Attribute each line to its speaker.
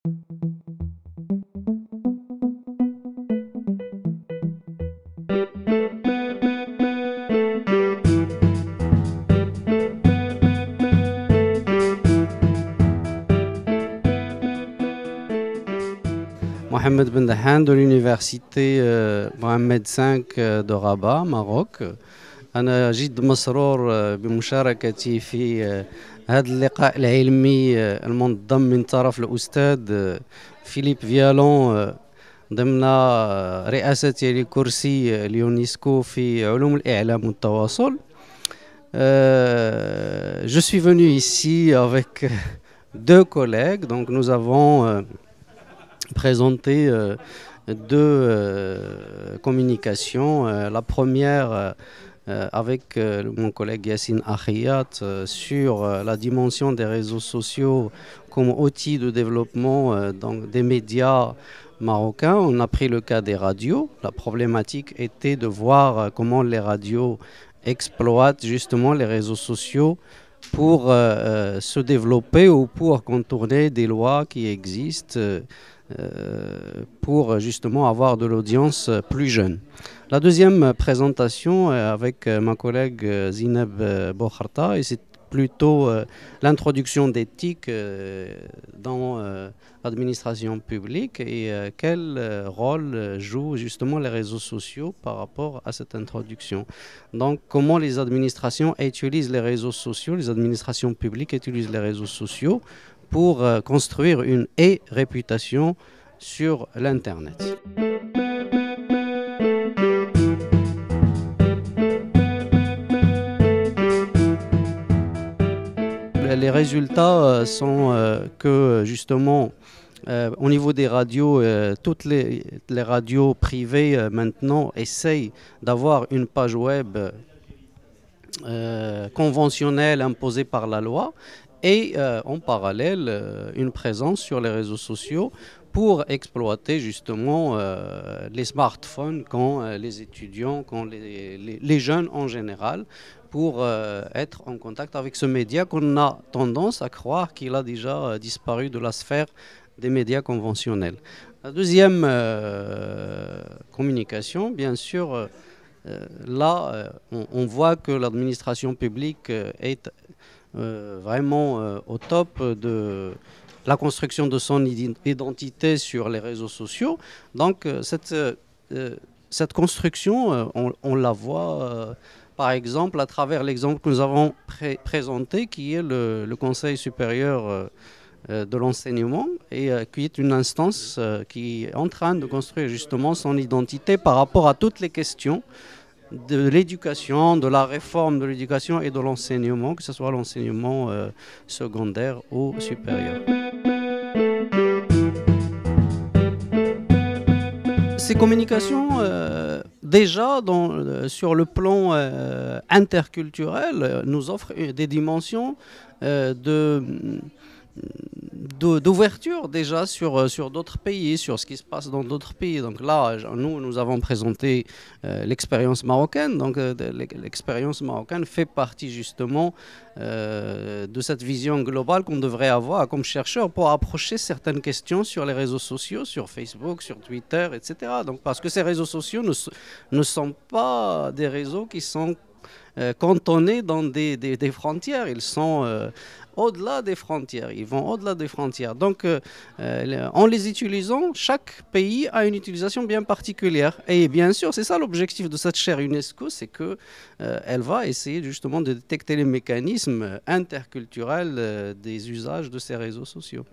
Speaker 1: Mohamed Ben Dahan de l'université Mohamed V de Rabat, Maroc. أنا جد مسرور بمشاركتي في هذا اللقاء العلمي المنظم من طرف الأستاذ فيليب فيالون ضمن رئاسته لكرسي اليونسكو في علوم الإعلام والتواصل. Je suis venu ici avec deux collègues, donc nous avons présenté deux communications. La première avec mon collègue Yassine Akhiyat sur la dimension des réseaux sociaux comme outil de développement des médias marocains. On a pris le cas des radios. La problématique était de voir comment les radios exploitent justement les réseaux sociaux pour se développer ou pour contourner des lois qui existent pour justement avoir de l'audience plus jeune. La deuxième présentation est avec ma collègue Zineb Bokharta et c'est plutôt l'introduction d'éthique dans l'administration publique et quel rôle jouent justement les réseaux sociaux par rapport à cette introduction. Donc comment les administrations utilisent les réseaux sociaux, les administrations publiques utilisent les réseaux sociaux pour construire une réputation sur l'Internet. Les résultats sont que justement au niveau des radios, toutes les radios privées maintenant essayent d'avoir une page web conventionnelle imposée par la loi et en parallèle une présence sur les réseaux sociaux pour exploiter justement les smartphones qu'ont les étudiants, qu'ont les jeunes en général, pour être en contact avec ce média qu'on a tendance à croire qu'il a déjà disparu de la sphère des médias conventionnels. La deuxième communication, bien sûr, là, on voit que l'administration publique est vraiment au top de la construction de son identité sur les réseaux sociaux. Donc cette construction, on la voit par exemple à travers l'exemple que nous avons présenté, qui est le Conseil supérieur de l'enseignement, et qui est une instance qui est en train de construire justement son identité par rapport à toutes les questions de l'éducation, de la réforme de l'éducation et de l'enseignement, que ce soit l'enseignement secondaire ou supérieur. Ces communications, déjà sur le plan interculturel, nous offrent des dimensions d'ouverture déjà sur d'autres pays, sur ce qui se passe dans d'autres pays. Donc là, nous avons présenté l'expérience marocaine. Donc l'expérience marocaine fait partie justement de cette vision globale qu'on devrait avoir comme chercheur pour approcher certaines questions sur les réseaux sociaux, sur Facebook, sur Twitter, etc. Donc, parce que ces réseaux sociaux ne sont pas des réseaux qui sont cantonnés dans des frontières. Ils sont au-delà des frontières, ils vont au-delà des frontières. Donc, en les utilisant, chaque pays a une utilisation bien particulière. Et bien sûr, c'est ça l'objectif de cette chaire UNESCO, c'est qu'elle va essayer justement de détecter les mécanismes interculturels des usages de ces réseaux sociaux.